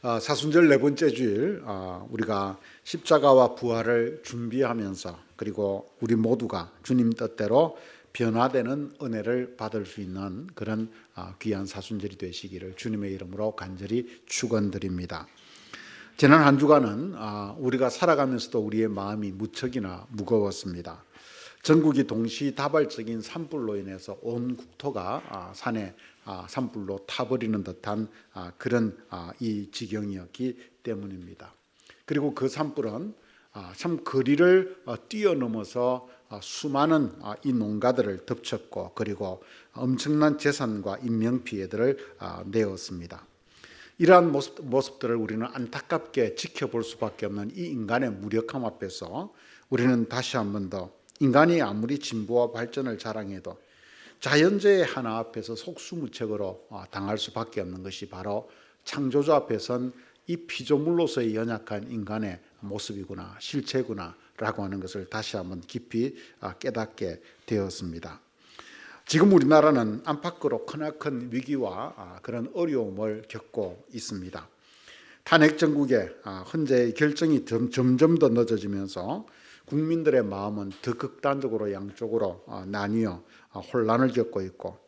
사순절 네 번째 주일, 우리가 십자가와 부활을 준비하면서 그리고 우리 모두가 주님 뜻대로 변화되는 은혜를 받을 수 있는 그런 귀한 사순절이 되시기를 주님의 이름으로 간절히 축원드립니다. 지난 한 주간은 우리가 살아가면서도 우리의 마음이 무척이나 무거웠습니다. 전국이 동시다발적인 산불로 인해서 온 국토가 산에 산불로 타버리는 듯한 그런 이 지경이었기 때문입니다. 그리고 그 산불은 참 거리를 뛰어넘어서 수많은 이 농가들을 덮쳤고 그리고 엄청난 재산과 인명피해들을 내었습니다. 이러한 모습들을 우리는 안타깝게 지켜볼 수밖에 없는 이 인간의 무력함 앞에서 우리는 다시 한 번 더 인간이 아무리 진보와 발전을 자랑해도 자연재해 하나 앞에서 속수무책으로 당할 수밖에 없는 것이 바로 창조주 앞에선 이 피조물로서의 연약한 인간의 모습이구나, 실체구나 라고 하는 것을 다시 한번 깊이 깨닫게 되었습니다. 지금 우리나라는 안팎으로 크나큰 위기와 그런 어려움을 겪고 있습니다. 탄핵 정국의 헌재의 결정이 점점 더 늦어지면서 국민들의 마음은 더 극단적으로 양쪽으로 나뉘어 혼란을 겪고 있고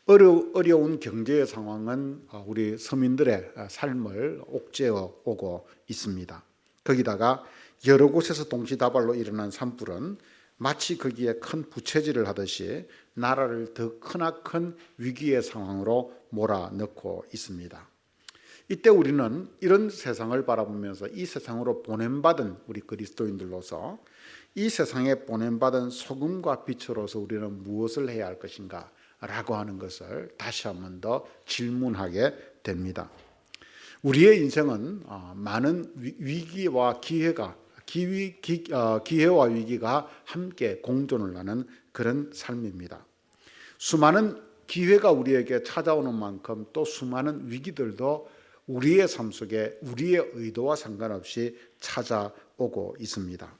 어려운 경제의 상황은 우리 서민들의 삶을 옥죄어 오고 있습니다. 거기다가 여러 곳에서 동시다발로 일어난 산불은 마치 거기에 큰 부채질을 하듯이 나라를 더 크나큰 위기의 상황으로 몰아넣고 있습니다. 이때 우리는 이런 세상을 바라보면서 이 세상으로 보냄받은 우리 그리스도인들로서 이 세상에 보냄받은 소금과 빛으로서 우리는 무엇을 해야 할 것인가 라고 하는 것을 다시 한 번 더 질문하게 됩니다. 우리의 인생은 많은 위기와 기회와 위기가 함께 공존을 하는 그런 삶입니다. 수많은 기회가 우리에게 찾아오는 만큼 또 수많은 위기들도 우리의 삶 속에 우리의 의도와 상관없이 찾아오고 있습니다.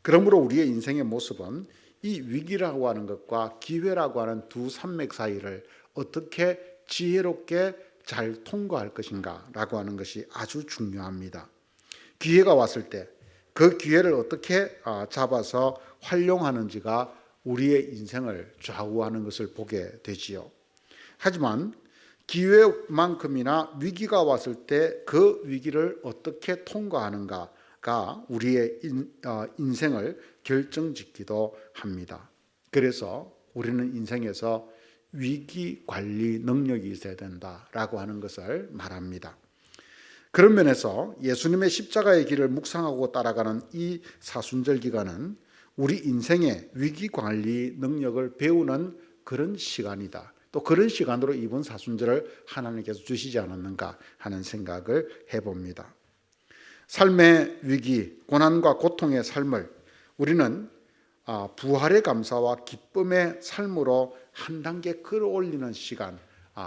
그러므로 우리의 인생의 모습은 이 위기라고 하는 것과 기회라고 하는 두 산맥 사이를 어떻게 지혜롭게 잘 통과할 것인가 라고 하는 것이 아주 중요합니다. 기회가 왔을 때 그 기회를 어떻게 잡아서 활용하는지가 우리의 인생을 좌우하는 것을 보게 되지요. 하지만 기회만큼이나 위기가 왔을 때 그 위기를 어떻게 통과하는가가 우리의 인생을 결정짓기도 합니다. 그래서 우리는 인생에서 위기 관리 능력이 있어야 된다라고 하는 것을 말합니다. 그런 면에서 예수님의 십자가의 길을 묵상하고 따라가는 이 사순절 기간은 우리 인생의 위기 관리 능력을 배우는 그런 시간이다. 또 그런 시간으로 이번 사순절을 하나님께서 주시지 않았는가 하는 생각을 해봅니다. 삶의 위기, 고난과 고통의 삶을 우리는 부활의 감사와 기쁨의 삶으로 한 단계 끌어올리는 시간,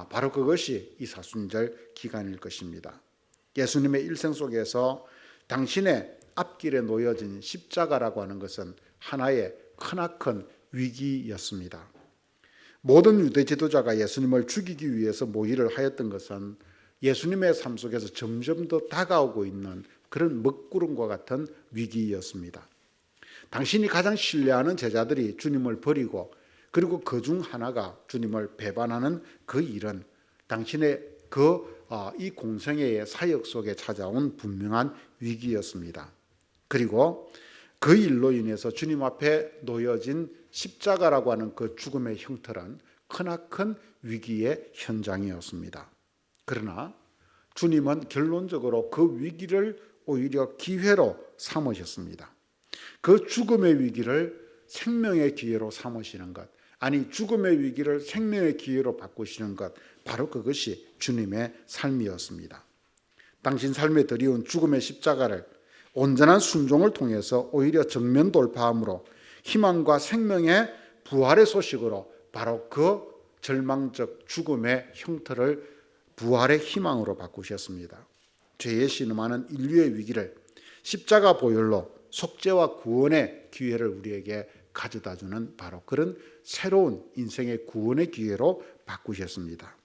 바로 그것이 이 사순절 기간일 것입니다. 예수님의 일생 속에서 당신의 앞길에 놓여진 십자가라고 하는 것은 하나의 크나큰 위기였습니다. 모든 유대 지도자가 예수님을 죽이기 위해서 모의를 하였던 것은 예수님의 삶 속에서 점점 더 다가오고 있는 그런 먹구름과 같은 위기였습니다. 당신이 가장 신뢰하는 제자들이 주님을 버리고 그리고 그 중 하나가 주님을 배반하는 그 일은 당신의 이 공생애의 사역 속에 찾아온 분명한 위기였습니다. 그리고 그 일로 인해서 주님 앞에 놓여진 십자가라고 하는 그 죽음의 형틀은 크나큰 위기의 현장이었습니다. 그러나 주님은 결론적으로 그 위기를 오히려 기회로 삼으셨습니다. 그 죽음의 위기를 생명의 기회로 삼으시는 것, 아니 죽음의 위기를 생명의 기회로 바꾸시는 것, 바로 그것이 주님의 삶이었습니다. 당신 삶에 드리운 죽음의 십자가를 온전한 순종을 통해서 오히려 정면 돌파함으로 희망과 생명의 부활의 소식으로 바로 그 절망적 죽음의 형태를 부활의 희망으로 바꾸셨습니다. 죄에 신음하는 인류의 위기를 십자가 보혈로 속죄와 구원의 기회를 우리에게 가져다주는 바로 그런 새로운 인생의 구원의 기회로 바꾸셨습니다.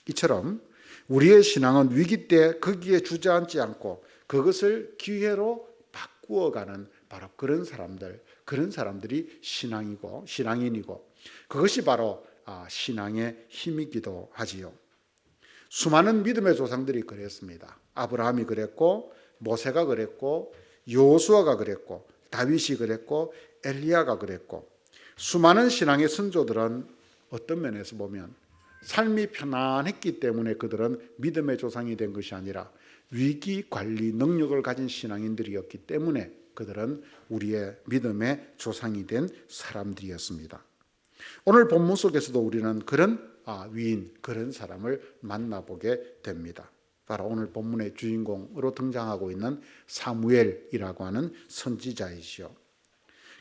이처럼 우리의 신앙은 위기 때 거기에 주저앉지 않고 그것을 기회로 바꾸어가는 바로 그런 사람들이 신앙인이고 그것이 바로 신앙의 힘이기도 하지요. 수많은 믿음의 조상들이 그랬습니다. 아브라함이 그랬고 모세가 그랬고 여호수아가 그랬고 다윗이 그랬고 엘리야가 그랬고 수많은 신앙의 선조들은 어떤 면에서 보면 삶이 편안했기 때문에 그들은 믿음의 조상이 된 것이 아니라 위기 관리 능력을 가진 신앙인들이었기 때문에 그들은 우리의 믿음의 조상이 된 사람들이었습니다. 오늘 본문 속에서도 우리는 그런 위인, 그런 사람을 만나보게 됩니다. 바로 오늘 본문의 주인공으로 등장하고 있는 사무엘이라고 하는 선지자이시요.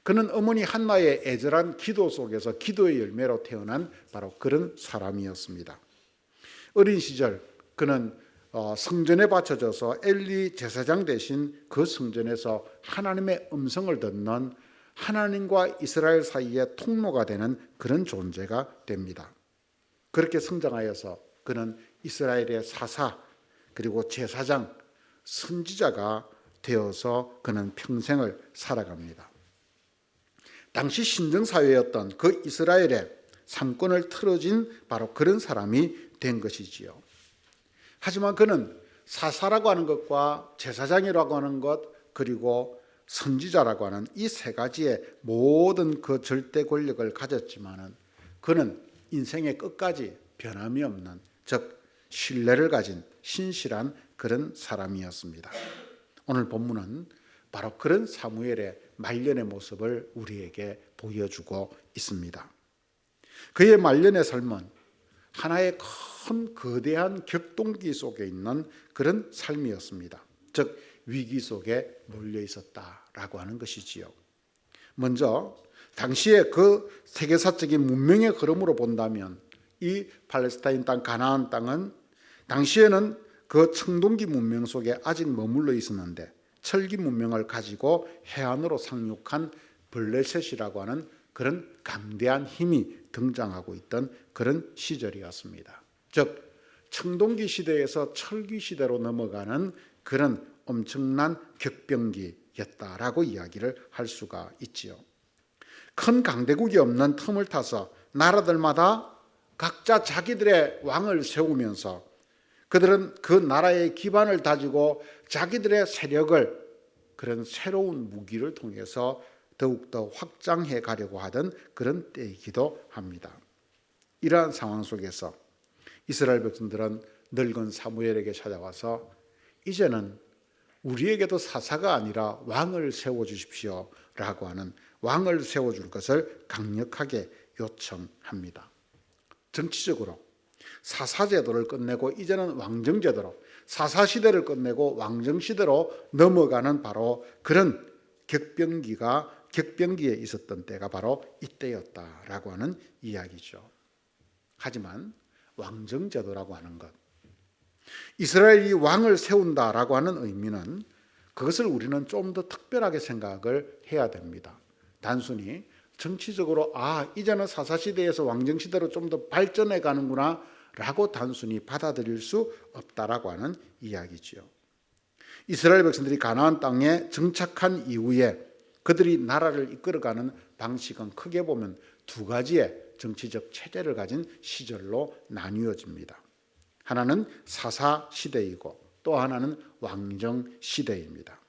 그는 어머니 한나의 애절한 기도 속에서 기도의 열매로 태어난 바로 그런 사람이었습니다. 어린 시절 그는 성전에 바쳐져서 엘리 제사장 대신 그 성전에서 하나님의 음성을 듣는 하나님과 이스라엘 사이의 통로가 되는 그런 존재가 됩니다. 그렇게 성장하여서 그는 이스라엘의 사사 그리고 제사장, 선지자가 되어서 그는 평생을 살아갑니다. 당시 신정사회였던 그 이스라엘의 삼권을 틀어진 바로 그런 사람이 된 것이지요. 하지만 그는 사사라고 하는 것과 제사장이라고 하는 것 그리고 선지자라고 하는 이 세 가지의 모든 그 절대 권력을 가졌지만은 그는 인생의 끝까지 변함이 없는 즉 신뢰를 가진 신실한 그런 사람이었습니다. 오늘 본문은 바로 그런 사무엘의 말년의 모습을 우리에게 보여주고 있습니다. 그의 말년의 삶은 하나의 큰 거대한 격동기 속에 있는 그런 삶이었습니다. 즉 위기 속에 몰려 있었다라고 하는 것이지요. 먼저 당시의 그 세계사적인 문명의 흐름으로 본다면 이 팔레스타인 땅 가나안 땅은 당시에는 그 청동기 문명 속에 아직 머물러 있었는데 철기 문명을 가지고 해안으로 상륙한 블레셋이라고 하는 그런 강대한 힘이 등장하고 있던 그런 시절이었습니다. 즉 청동기 시대에서 철기 시대로 넘어가는 그런 엄청난 격변기였다라고 이야기를 할 수가 있지요. 큰 강대국이 없는 틈을 타서 나라들마다 각자 자기들의 왕을 세우면서 그들은 그 나라의 기반을 다지고 자기들의 세력을 그런 새로운 무기를 통해서 더욱더 확장해 가려고 하던 그런 때이기도 합니다. 이러한 상황 속에서 이스라엘 백성들은 늙은 사무엘에게 찾아와서 이제는 우리에게도 사사가 아니라 왕을 세워주십시오 라고 하는 왕을 세워줄 것을 강력하게 요청합니다. 정치적으로 사사제도를 끝내고 이제는 왕정제도로 사사시대를 끝내고 왕정시대로 넘어가는 바로 그런 격변기에 있었던 때가 바로 이때였다라고 하는 이야기죠. 하지만 왕정제도라고 하는 것, 이스라엘이 왕을 세운다라고 하는 의미는 그것을 우리는 좀 더 특별하게 생각을 해야 됩니다. 단순히 정치적으로 이제는 사사시대에서 왕정시대로 좀 더 발전해 가는구나 라고 단순히 받아들일 수 없다라고 하는 이야기지요. 이스라엘 백성들이 가나안 땅에 정착한 이후에 그들이 나라를 이끌어가는 방식은 크게 보면 두 가지의 정치적 체제를 가진 시절로 나뉘어집니다. 하나는 사사 시대이고 또 하나는 왕정 시대입니다.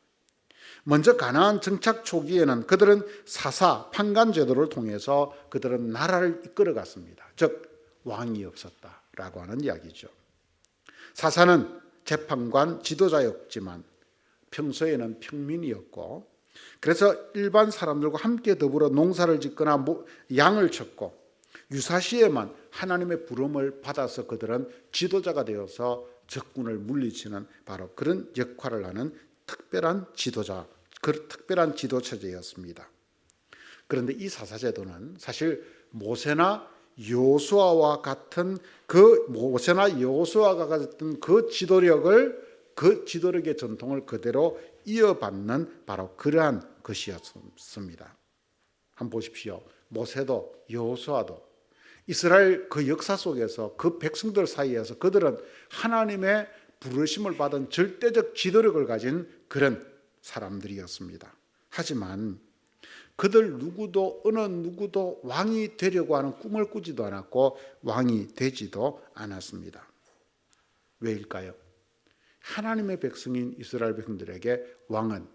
먼저 가나안 정착 초기에는 그들은 사사 판관 제도를 통해서 그들은 나라를 이끌어갔습니다. 즉 왕이 없었다라고 하는 이야기죠. 사사는 재판관 지도자였지만 평소에는 평민이었고 그래서 일반 사람들과 함께 더불어 농사를 짓거나 양을 쳤고 유사시에만 하나님의 부름을 받아서 그들은 지도자가 되어서 적군을 물리치는 바로 그런 역할을 하는 특별한 지도자, 그 특별한 지도 체제였습니다. 그런데 이 사사제도는 사실 모세나 여호수아와 같은 그 지도력의 전통을 그대로 이어받는 바로 그러한 것이었습니다. 한번 보십시오. 모세도 여호수아도 이스라엘 그 역사 속에서 그 백성들 사이에서 그들은 하나님의 부르심을 받은 절대적 지도력을 가진 그런 사람들이었습니다. 하지만 그들 누구도 어느 누구도 왕이 되려고 하는 꿈을 꾸지도 않았고 왕이 되지도 않았습니다. 왜일까요? 하나님의 백성인 이스라엘 백성들에게 왕은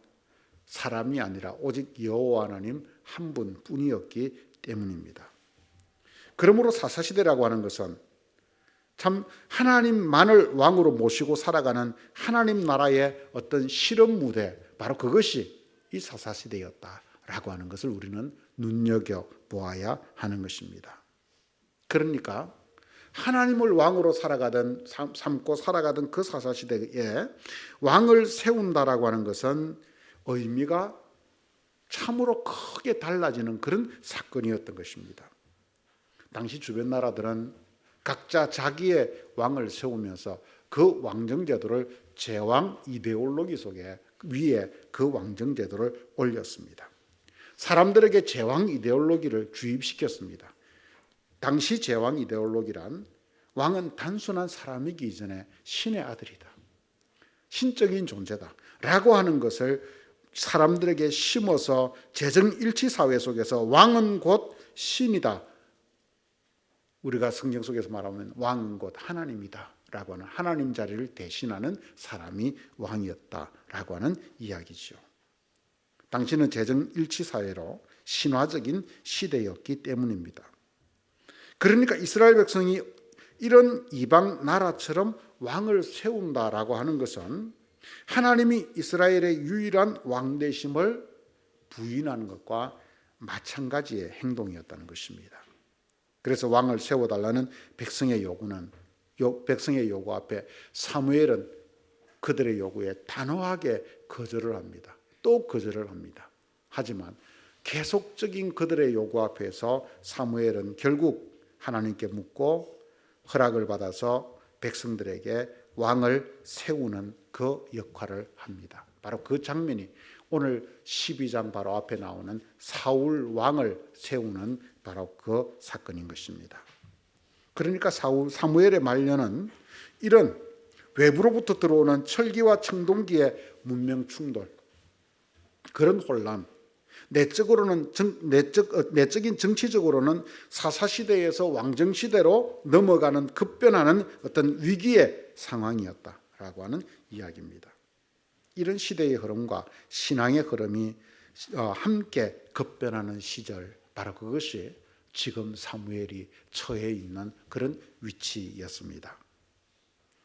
사람이 아니라 오직 여호와 하나님 한 분뿐이었기 때문입니다. 그러므로 사사시대라고 하는 것은 참 하나님만을 왕으로 모시고 살아가는 하나님 나라의 어떤 실험 무대, 바로 그것이 이 사사시대였다라고 하는 것을 우리는 눈여겨보아야 하는 것입니다. 그러니까 하나님을 왕으로 삼고 살아가던 그 사사시대에 왕을 세운다라고 하는 것은 의미가 참으로 크게 달라지는 그런 사건이었던 것입니다. 당시 주변 나라들은 각자 자기의 왕을 세우면서 그 왕정제도를 제왕 이데올로기 속에 위에 그 왕정제도를 올렸습니다. 사람들에게 제왕 이데올로기를 주입시켰습니다. 당시 제왕 이데올로기란 왕은 단순한 사람이기 이전에 신의 아들이다, 신적인 존재다 라고 하는 것을 사람들에게 심어서 재정일치 사회 속에서 왕은 곧 신이다, 우리가 성경 속에서 말하면 왕은 곧 하나님이다 라고 하는 하나님 자리를 대신하는 사람이 왕이었다라고 하는 이야기죠. 당시는 재정일치 사회로 신화적인 시대였기 때문입니다. 그러니까 이스라엘 백성이 이런 이방 나라처럼 왕을 세운다라고 하는 것은 하나님이 이스라엘의 유일한 왕 되심을 부인하는 것과 마찬가지의 행동이었다는 것입니다. 그래서 왕을 세워달라는 백성의 요구 앞에 사무엘은 그들의 요구에 단호하게 거절을 합니다. 또 거절을 합니다. 하지만 계속적인 그들의 요구 앞에서 사무엘은 결국 하나님께 묻고 허락을 받아서 백성들에게 왕을 세우는 그 역할을 합니다. 바로 그 장면이 오늘 12장 바로 앞에 나오는 사울 왕을 세우는 바로 그 사건인 것입니다. 그러니까 사무엘의 말년은 이런 외부로부터 들어오는 철기와 청동기의 문명 충돌, 그런 혼란, 내적인 정치적으로는 사사시대에서 왕정시대로 넘어가는 급변하는 어떤 위기의 상황이었다라고 하는 이야기입니다. 이런 시대의 흐름과 신앙의 흐름이 함께 급변하는 시절, 바로 그것이 지금 사무엘이 처해 있는 그런 위치였습니다.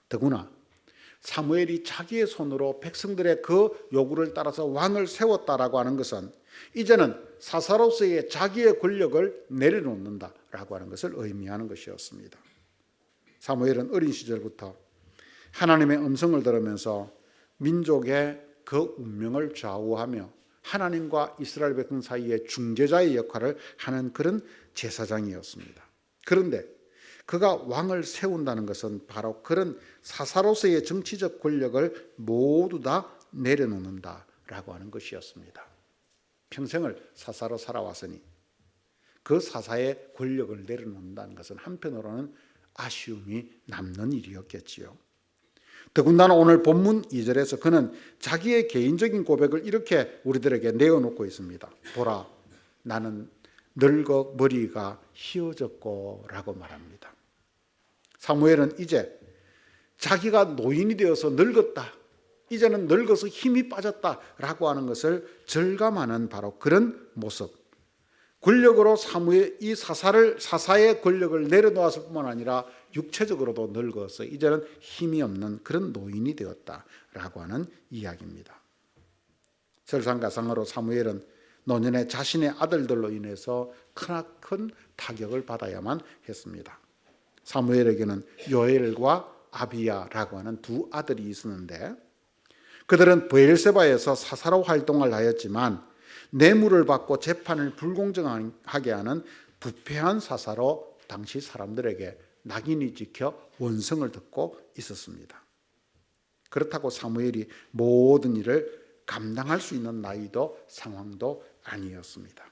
더구나 사무엘이 자기의 손으로 백성들의 그 요구를 따라서 왕을 세웠다라고 하는 것은 이제는 사사로서의 자기의 권력을 내려놓는다라고 하는 것을 의미하는 것이었습니다. 사무엘은 어린 시절부터 하나님의 음성을 들으면서 민족의 그 운명을 좌우하며 하나님과 이스라엘 백성 사이의 중재자의 역할을 하는 그런 제사장이었습니다. 그런데 그가 왕을 세운다는 것은 바로 그런 사사로서의 정치적 권력을 모두 다 내려놓는다라고 하는 것이었습니다. 평생을 사사로 살아왔으니 그 사사의 권력을 내려놓는다는 것은 한편으로는 아쉬움이 남는 일이었겠지요. 더군다나 오늘 본문 2절에서 그는 자기의 개인적인 고백을 이렇게 우리들에게 내어놓고 있습니다. 보라, 나는 늙어 머리가 희어졌고 라고 말합니다. 사무엘은 이제 자기가 노인이 되어서 늙었다, 이제는 늙어서 힘이 빠졌다라고 하는 것을 절감하는 바로 그런 모습, 권력으로 이 사사의 권력을 내려놓았을 뿐만 아니라 육체적으로도 늙어서 이제는 힘이 없는 그런 노인이 되었다라고 하는 이야기입니다. 설상가상으로 사무엘은 노년에 자신의 아들들로 인해서 크나큰 타격을 받아야만 했습니다. 사무엘에게는 요엘과 아비야라고 하는 두 아들이 있었는데 그들은 브엘세바에서 사사로 활동을 하였지만 뇌물을 받고 재판을 불공정하게 하는 부패한 사사로 당시 사람들에게 낙인이 찍혀 원성을 듣고 있었습니다. 그렇다고 사무엘이 모든 일을 감당할 수 있는 나이도 상황도 아니었습니다.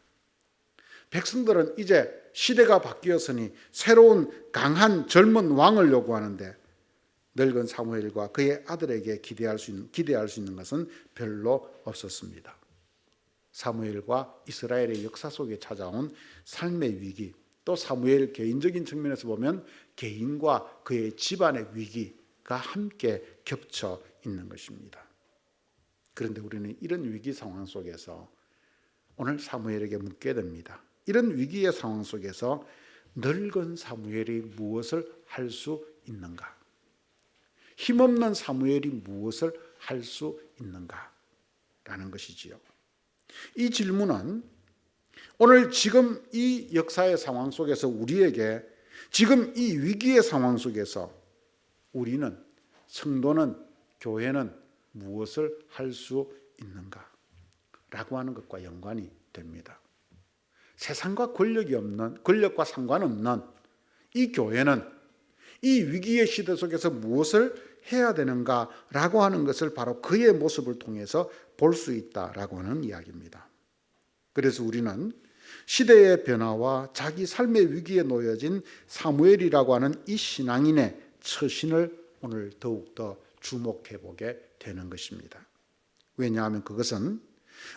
백성들은 이제 시대가 바뀌었으니 새로운 강한 젊은 왕을 요구하는데 늙은 사무엘과 그의 아들에게 기대할 수 있는 것은 별로 없었습니다. 사무엘과 이스라엘의 역사 속에 찾아온 삶의 위기, 또 사무엘 개인적인 측면에서 보면 개인과 그의 집안의 위기가 함께 겹쳐 있는 것입니다. 그런데 우리는 이런 위기 상황 속에서 오늘 사무엘에게 묻게 됩니다. 이런 위기의 상황 속에서 늙은 사무엘이 무엇을 할 수 있는가? 힘없는 사무엘이 무엇을 할 수 있는가? 라는 것이지요. 이 질문은 오늘 지금 이 역사의 상황 속에서 우리에게 지금 이 위기의 상황 속에서 우리는, 성도는, 교회는 무엇을 할 수 있는가? 라고 하는 것과 연관이 됩니다. 세상과 권력과 상관없는 이 교회는 이 위기의 시대 속에서 무엇을 해야 되는가라고 하는 것을 바로 그의 모습을 통해서 볼 수 있다라고 하는 이야기입니다. 그래서 우리는 시대의 변화와 자기 삶의 위기에 놓여진 사무엘이라고 하는 이 신앙인의 처신을 오늘 더욱더 주목해 보게 되는 것입니다. 왜냐하면 그것은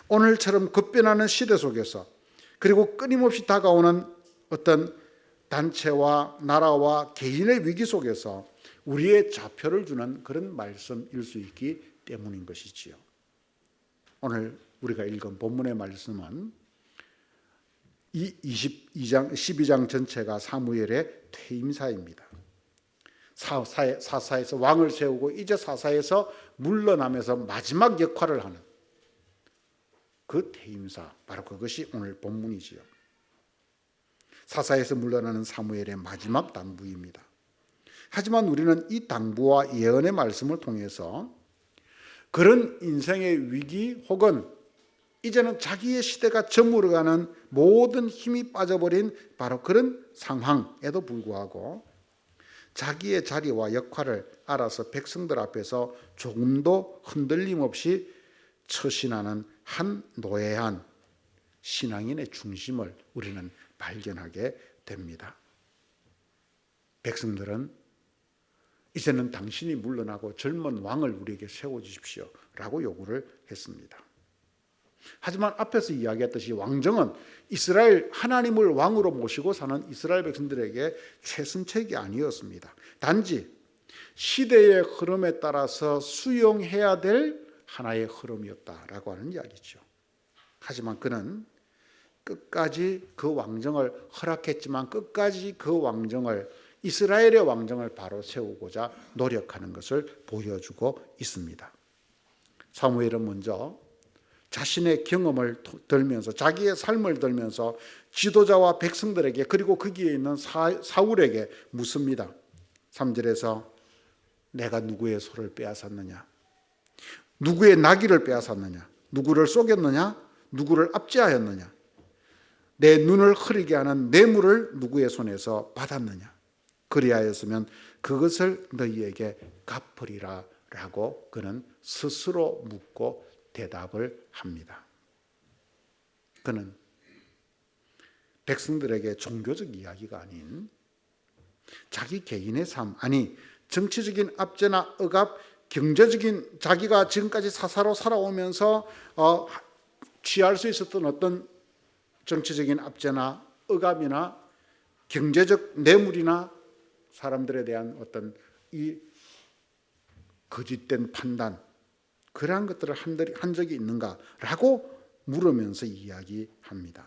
오늘처럼 급변하는 시대 속에서, 그리고 끊임없이 다가오는 어떤 단체와 나라와 개인의 위기 속에서 우리의 좌표를 주는 그런 말씀일 수 있기 때문인 것이지요. 오늘 우리가 읽은 본문의 말씀은 이 12장 전체가 사무엘의 퇴임사입니다. 사사에서 왕을 세우고 이제 사사에서 물러나면서 마지막 역할을 하는 그 퇴임사, 바로 그것이 오늘 본문이지요. 사사에서 물러나는 사무엘의 마지막 당부입니다. 하지만 우리는 이 당부와 예언의 말씀을 통해서 그런 인생의 위기 혹은 이제는 자기의 시대가 저물어가는 모든 힘이 빠져버린 바로 그런 상황에도 불구하고 자기의 자리와 역할을 알아서 백성들 앞에서 조금도 흔들림 없이 처신하는 한 노예한 신앙인의 중심을 우리는 발견하게 됩니다. 백성들은 이제는 당신이 물러나고 젊은 왕을 우리에게 세워주십시오 라고 요구를 했습니다. 하지만 앞에서 이야기했듯이 왕정은 이스라엘 하나님을 왕으로 모시고 사는 이스라엘 백성들에게 최선책이 아니었습니다. 단지 시대의 흐름에 따라서 수용해야 될 하나의 흐름이었다라고 하는 이야기죠. 하지만 그는 끝까지 그 왕정을 허락했지만 끝까지 그 왕정을, 이스라엘의 왕정을 바로 세우고자 노력하는 것을 보여주고 있습니다. 사무엘은 먼저 자신의 경험을 들면서, 자기의 삶을 들면서 지도자와 백성들에게, 그리고 거기에 있는 사울에게 묻습니다. 3절에서 내가 누구의 소를 빼앗았느냐, 누구의 나귀를 빼앗았느냐, 누구를 속였느냐, 누구를 압제하였느냐, 내 눈을 흐리게 하는 뇌물을 누구의 손에서 받았느냐, 그리하였으면 그것을 너희에게 갚으리라 라고 그는 스스로 묻고 대답을 합니다. 그는 백성들에게 종교적 이야기가 아닌 자기 개인의 삶, 아니 정치적인 압제나 억압, 경제적인, 자기가 지금까지 사사로 살아오면서 취할 수 있었던 어떤 정치적인 압제나 억압이나 경제적 뇌물이나 사람들에 대한 어떤 이 거짓된 판단, 그러한 것들을 한 적이 있는가라고 물으면서 이야기합니다.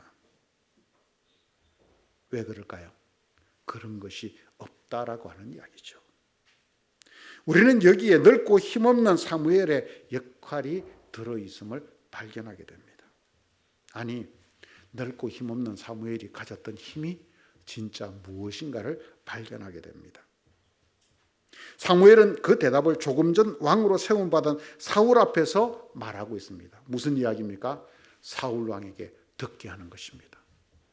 왜 그럴까요? 그런 것이 없다라고 하는 이야기죠. 우리는 여기에 넓고 힘없는 사무엘의 역할이 들어있음을 발견하게 됩니다. 아니, 넓고 힘없는 사무엘이 가졌던 힘이 진짜 무엇인가를 발견하게 됩니다. 사무엘은 그 대답을 조금 전 왕으로 세움받은 사울 앞에서 말하고 있습니다. 무슨 이야기입니까? 사울 왕에게 듣게 하는 것입니다.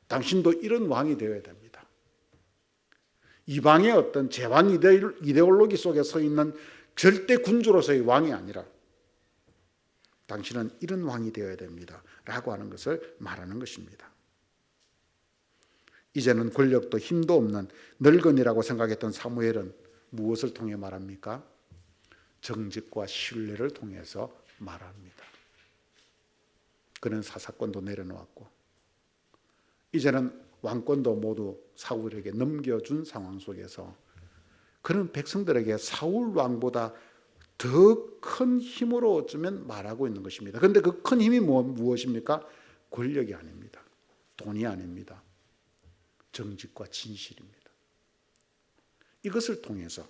당신도 이런 왕이 되어야 됩니다. 이방의 어떤 제왕 이데올로기 속에 서 있는 절대 군주로서의 왕이 아니라 당신은 이런 왕이 되어야 됩니다 라고 하는 것을 말하는 것입니다. 이제는 권력도 힘도 없는 늙은이라고 생각했던 사무엘은 무엇을 통해 말합니까? 정직과 신뢰를 통해서 말합니다. 그는 사사건도 내려놓았고 이제는 왕권도 모두 사울에게 넘겨준 상황 속에서 그는 백성들에게 사울 왕보다 더 큰 힘으로 어쩌면 말하고 있는 것입니다. 그런데 그 큰 힘이 무엇입니까? 권력이 아닙니다. 돈이 아닙니다. 정직과 진실입니다. 이것을 통해서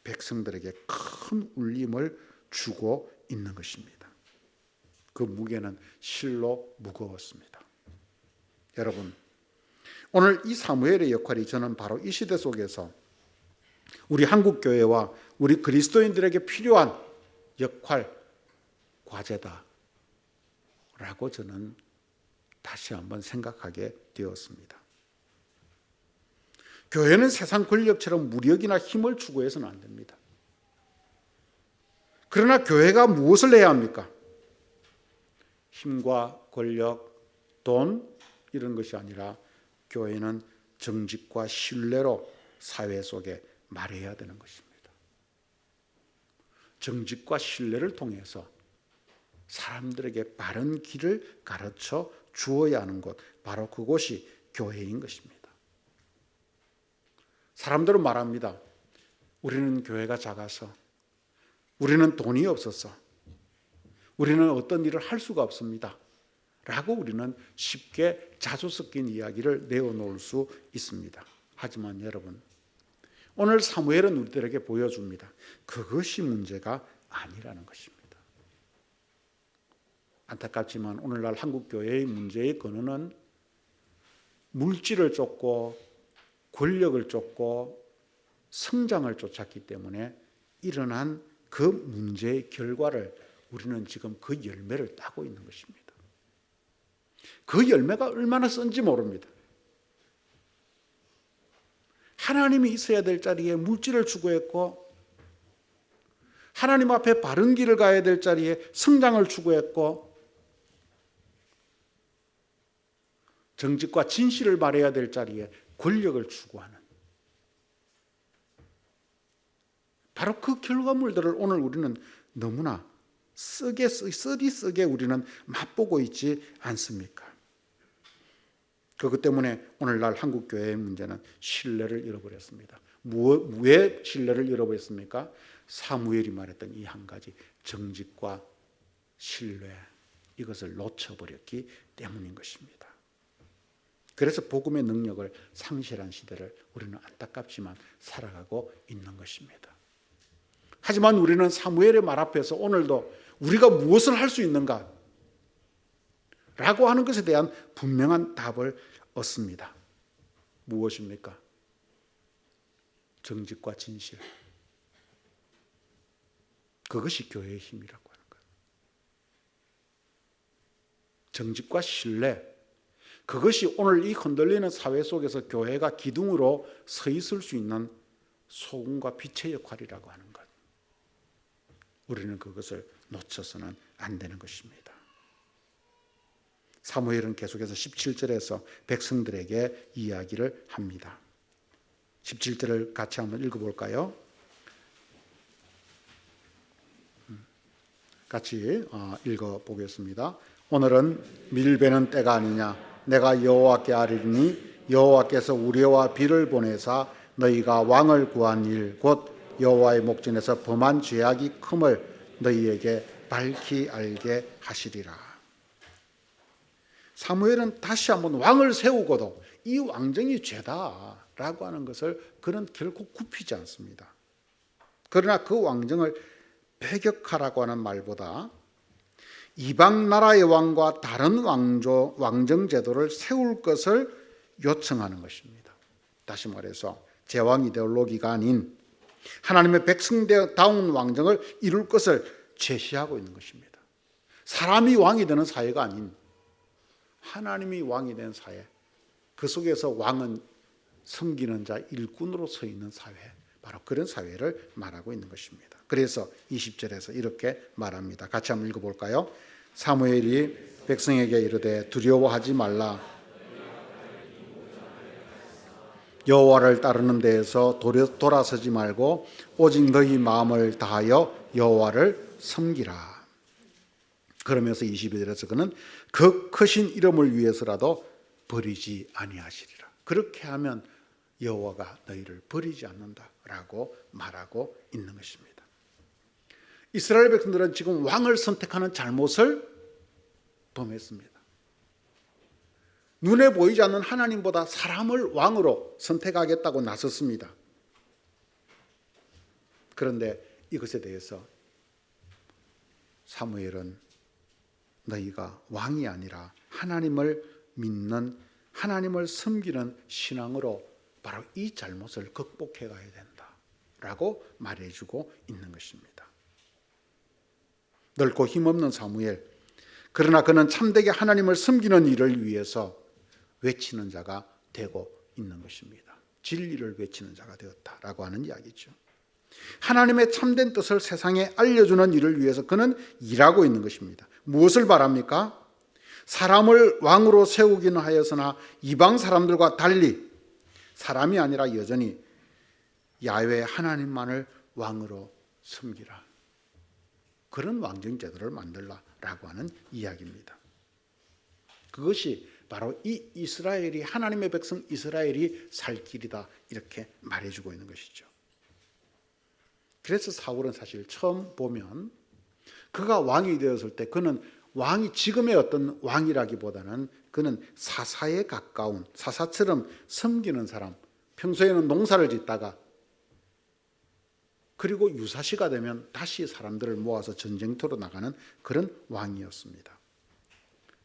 백성들에게 큰 울림을 주고 있는 것입니다. 그 무게는 실로 무거웠습니다. 여러분, 오늘 이 사무엘의 역할이 저는 바로 이 시대 속에서 우리 한국교회와 우리 그리스도인들에게 필요한 역할, 과제다라고 저는 다시 한번 생각하게 되었습니다. 교회는 세상 권력처럼 무력이나 힘을 추구해서는 안 됩니다. 그러나 교회가 무엇을 해야 합니까? 힘과 권력, 돈 이런 것이 아니라 교회는 정직과 신뢰로 사회 속에 말해야 되는 것입니다. 정직과 신뢰를 통해서 사람들에게 바른 길을 가르쳐 주어야 하는 곳, 바로 그곳이 교회인 것입니다. 사람들은 말합니다. 우리는 교회가 작아서, 우리는 돈이 없어서, 우리는 어떤 일을 할 수가 없습니다. 라고 우리는 쉽게 자주 섞인 이야기를 내어놓을 수 있습니다. 하지만 여러분, 오늘 사무엘은 우리들에게 보여줍니다. 그것이 문제가 아니라는 것입니다. 안타깝지만 오늘날 한국교회의 문제의 근원은 물질을 쫓고 권력을 쫓고 성장을 쫓았기 때문에 일어난 그 문제의 결과를 우리는 지금 그 열매를 따고 있는 것입니다. 그 열매가 얼마나 쓴지 모릅니다. 하나님이 있어야 될 자리에 물질을 추구했고 하나님 앞에 바른 길을 가야 될 자리에 성장을 추구했고 정직과 진실을 말해야 될 자리에 권력을 추구하는 바로 그 결과물들을 오늘 우리는 너무나 쓰디 우리는 맛보고 있지 않습니까? 그것 때문에 오늘날 한국교회의 문제는 신뢰를 잃어버렸습니다. 왜 신뢰를 잃어버렸습니까? 사무엘이 말했던 이 한 가지 정직과 신뢰 이것을 놓쳐버렸기 때문인 것입니다. 그래서 복음의 능력을 상실한 시대를 우리는 안타깝지만 살아가고 있는 것입니다. 하지만 우리는 사무엘의 말 앞에서 오늘도 우리가 무엇을 할 수 있는가? 라고 하는 것에 대한 분명한 답을 얻습니다. 무엇입니까? 정직과 진실. 그것이 교회의 힘이라고 하는 거예요. 정직과 신뢰. 그것이 오늘 이 흔들리는 사회 속에서 교회가 기둥으로 서 있을 수 있는 소금과 빛의 역할이라고 하는 것. 우리는 그것을 놓쳐서는 안 되는 것입니다. 사무엘은 계속해서 17절에서 백성들에게 이야기를 합니다. 17절을 같이 한번 읽어볼까요? 같이 읽어보겠습니다. 오늘은 밀베는 때가 아니냐. 내가 여호와께 아뢰리니 여호와께서 우리와 비를 보내사 너희가 왕을 구한 일 곧 여호와의 목전에서 범한 죄악이 큼을 너희에게 밝히 알게 하시리라. 사무엘은 다시 한번 왕을 세우고도 이 왕정이 죄다라고 하는 것을 그는 결코 굽히지 않습니다. 그러나 그 왕정을 배격하라고 하는 말보다 이방 나라의 왕과 다른 왕정 제도를 세울 것을 요청하는 것입니다. 다시 말해서 제왕 이데올로기가 아닌 하나님의 백성다운 왕정을 이룰 것을 제시하고 있는 것입니다. 사람이 왕이 되는 사회가 아닌 하나님이 왕이 된 사회, 그 속에서 왕은 섬기는 자 일꾼으로 서 있는 사회, 바로 그런 사회를 말하고 있는 것입니다. 그래서 20절에서 이렇게 말합니다. 같이 한번 읽어볼까요? 사무엘이 백성에게 이르되 두려워하지 말라. 여호와를 따르는 데에서 돌아서지 말고 오직 너희 마음을 다하여 여호와를 섬기라. 그러면서 22절에서 그는 그 크신 이름을 위해서라도 버리지 아니하시리라. 그렇게 하면 여호와가 너희를 버리지 않는다라고 말하고 있는 것입니다. 이스라엘 백성들은 지금 왕을 선택하는 잘못을 범했습니다. 눈에 보이지 않는 하나님보다 사람을 왕으로 선택하겠다고 나섰습니다. 그런데 이것에 대해서 사무엘은 너희가 왕이 아니라 하나님을 믿는, 하나님을 섬기는 신앙으로 바로 이 잘못을 극복해 가야 된다라고 말해주고 있는 것입니다. 넓고 힘없는 사무엘, 그러나 그는 참되게 하나님을 섬기는 일을 위해서 외치는 자가 되고 있는 것입니다. 진리를 외치는 자가 되었다라고 하는 이야기죠. 하나님의 참된 뜻을 세상에 알려주는 일을 위해서 그는 일하고 있는 것입니다. 무엇을 바랍니까? 사람을 왕으로 세우기는 하였으나 이방 사람들과 달리 사람이 아니라 여전히 야훼 하나님만을 왕으로 섬기라. 그런 왕정 제도를 만들라라고 하는 이야기입니다. 그것이 바로 이 이스라엘이, 하나님의 백성 이스라엘이 살 길이다, 이렇게 말해주고 있는 것이죠. 그래서 사울은 사실 처음 보면 그가 왕이 되었을 때 그는 왕이 지금의 어떤 왕이라기보다는 그는 사사에 가까운, 사사처럼 섬기는 사람, 평소에는 농사를 짓다가 그리고 유사시가 되면 다시 사람들을 모아서 전쟁터로 나가는 그런 왕이었습니다.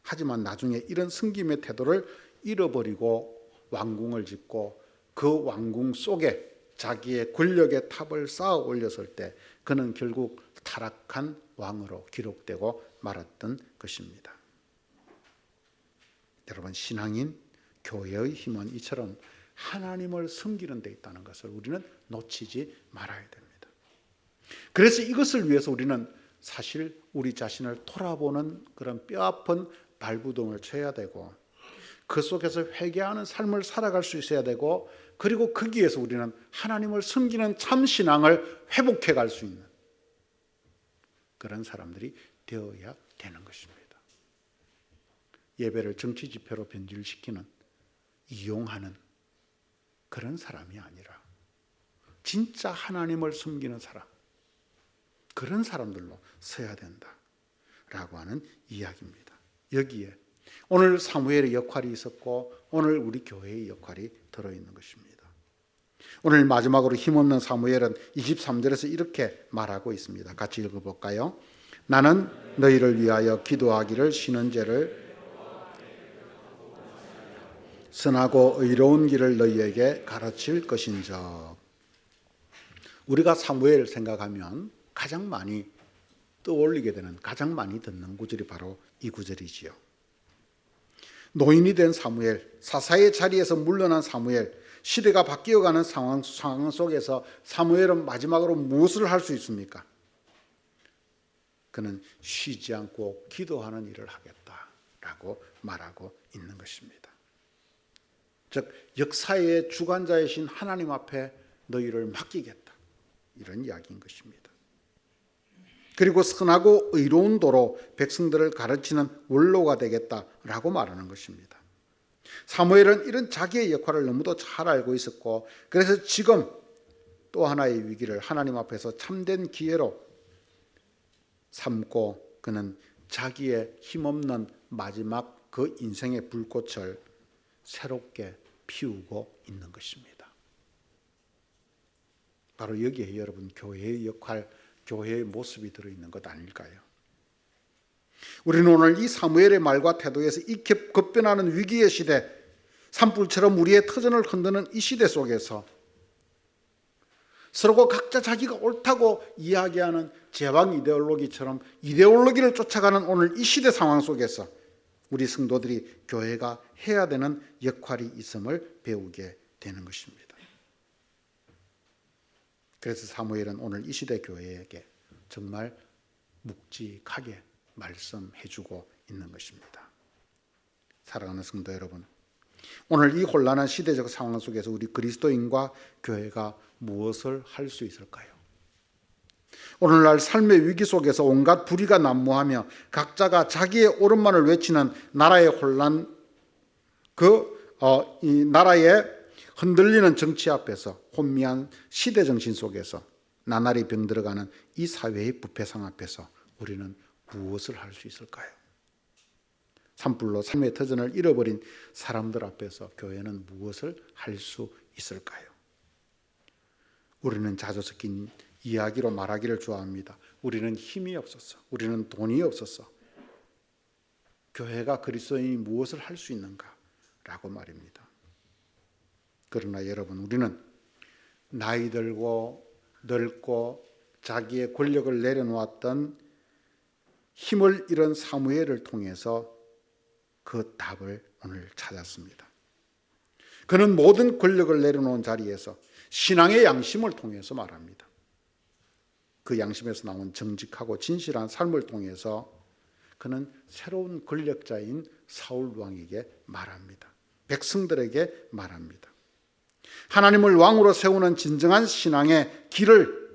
하지만 나중에 이런 섬김의 태도를 잃어버리고 왕궁을 짓고 그 왕궁 속에 자기의 권력의 탑을 쌓아 올렸을 때 그는 결국 타락한 왕으로 기록되고 말았던 것입니다. 여러분, 신앙인, 교회의 힘은 이처럼 하나님을 섬기는 데 있다는 것을 우리는 놓치지 말아야 됩니다. 그래서 이것을 위해서 우리는 사실 우리 자신을 돌아보는 그런 뼈아픈 발부동을 쳐야 되고 그 속에서 회개하는 삶을 살아갈 수 있어야 되고 그리고 거기에서 우리는 하나님을 섬기는 참 신앙을 회복해 갈 수 있는 그런 사람들이 되어야 되는 것입니다. 예배를 정치 지표로 변질시키는, 이용하는 그런 사람이 아니라 진짜 하나님을 섬기는 사람, 그런 사람들로 서야 된다라고 하는 이야기입니다. 여기에 오늘 사무엘의 역할이 있었고 오늘 우리 교회의 역할이 들어있는 것입니다. 오늘 마지막으로 힘없는 사무엘은 23절에서 이렇게 말하고 있습니다. 같이 읽어볼까요? 나는 너희를 위하여 기도하기를 쉬는 죄를 선하고 의로운 길을 너희에게 가르칠 것인즉. 우리가 사무엘 생각하면 가장 많이 떠올리게 되는, 가장 많이 듣는 구절이 바로 이 구절이지요. 노인이 된 사무엘, 사사의 자리에서 물러난 사무엘, 시대가 바뀌어가는 상황 속에서 사무엘은 마지막으로 무엇을 할 수 있습니까? 그는 쉬지 않고 기도하는 일을 하겠다라고 말하고 있는 것입니다. 즉 역사의 주관자이신 하나님 앞에 너희를 맡기겠다, 이런 이야기인 것입니다. 그리고 선하고 의로운 도로 백성들을 가르치는 원로가 되겠다라고 말하는 것입니다. 사무엘은 이런 자기의 역할을 너무도 잘 알고 있었고 그래서 지금 또 하나의 위기를 하나님 앞에서 참된 기회로 삼고 그는 자기의 힘없는 마지막 그 인생의 불꽃을 새롭게 피우고 있는 것입니다. 바로 여기에 여러분 교회의 역할, 교회의 모습이 들어있는 것 아닐까요? 우리는 오늘 이 사무엘의 말과 태도에서 이 급변하는 위기의 시대, 산불처럼 우리의 터전을 흔드는 이 시대 속에서 서로 각자 자기가 옳다고 이야기하는 제왕 이데올로기처럼 이데올로기를 쫓아가는 오늘 이 시대 상황 속에서 우리 성도들이 교회가 해야 되는 역할이 있음을 배우게 되는 것입니다. 그래서 사무엘은 오늘 이 시대 교회에게 정말 묵직하게 말씀해주고 있는 것입니다. 사랑하는 성도 여러분, 오늘 이 혼란한 시대적 상황 속에서 우리 그리스도인과 교회가 무엇을 할 수 있을까요? 오늘날 삶의 위기 속에서 온갖 불의가 난무하며 각자가 자기의 옳은만을 외치는 나라의 혼란, 이 나라의 흔들리는 정치 앞에서, 혼미한 시대 정신 속에서 나날이 병들어가는 이 사회의 부패상 앞에서 우리는 무엇을 할 수 있을까요? 산불로 삶의 터전을 잃어버린 사람들 앞에서 교회는 무엇을 할 수 있을까요? 우리는 자주 섞인 이야기로 말하기를 좋아합니다. 우리는 힘이 없었어. 우리는 돈이 없었어. 교회가 그리스도인이 무엇을 할 수 있는가? 라고 말입니다. 그러나 여러분, 우리는 나이 들고 늙고 자기의 권력을 내려놓았던 힘을 잃은 사무엘을 통해서 그 답을 오늘 찾았습니다. 그는 모든 권력을 내려놓은 자리에서 신앙의 양심을 통해서 말합니다. 그 양심에서 나온 정직하고 진실한 삶을 통해서 그는 새로운 권력자인 사울 왕에게 말합니다. 백성들에게 말합니다. 하나님을 왕으로 세우는 진정한 신앙의 길을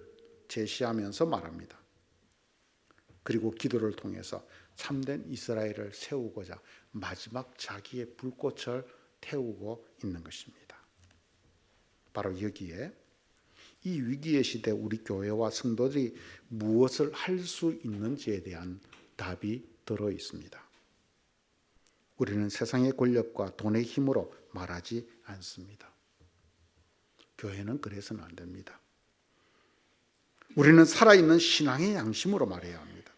제시하면서 말합니다. 그리고 기도를 통해서 참된 이스라엘을 세우고자 마지막 자기의 불꽃을 태우고 있는 것입니다. 바로 여기에 이 위기의 시대 우리 교회와 성도들이 무엇을 할 수 있는지에 대한 답이 들어 있습니다. 우리는 세상의 권력과 돈의 힘으로 말하지 않습니다. 교회는 그래서는 안 됩니다. 우리는 살아있는 신앙의 양심으로 말해야 합니다.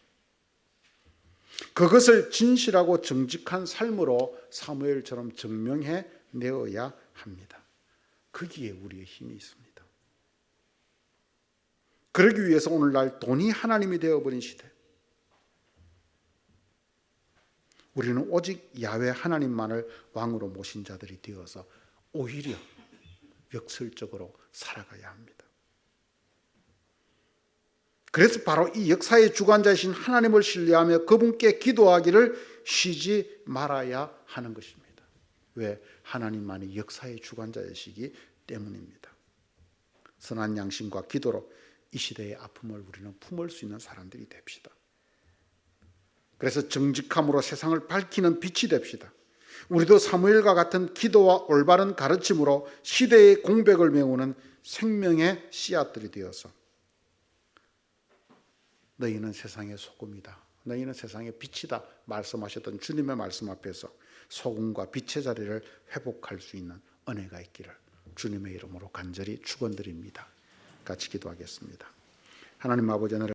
그것을 진실하고 정직한 삶으로 사무엘처럼 증명해 내어야 합니다. 거기에 우리의 힘이 있습니다. 그러기 위해서 오늘날 돈이 하나님이 되어버린 시대, 우리는 오직 야훼 하나님만을 왕으로 모신 자들이 되어서 오히려 역설적으로 살아가야 합니다. 그래서 바로 이 역사의 주관자이신 하나님을 신뢰하며 그분께 기도하기를 쉬지 말아야 하는 것입니다. 왜? 하나님만이 역사의 주관자이시기 때문입니다. 선한 양심과 기도로 이 시대의 아픔을 우리는 품을 수 있는 사람들이 됩시다. 그래서 정직함으로 세상을 밝히는 빛이 됩시다. 우리도 사무엘과 같은 기도와 올바른 가르침으로 시대의 공백을 메우는 생명의 씨앗들이 되어서 너희는 세상의 소금이다, 너희는 세상의 빛이다 말씀하셨던 주님의 말씀 앞에서 소금과 빛의 자리를 회복할 수 있는 은혜가 있기를 주님의 이름으로 간절히 축원드립니다. 같이 기도하겠습니다. 하나님 아버지,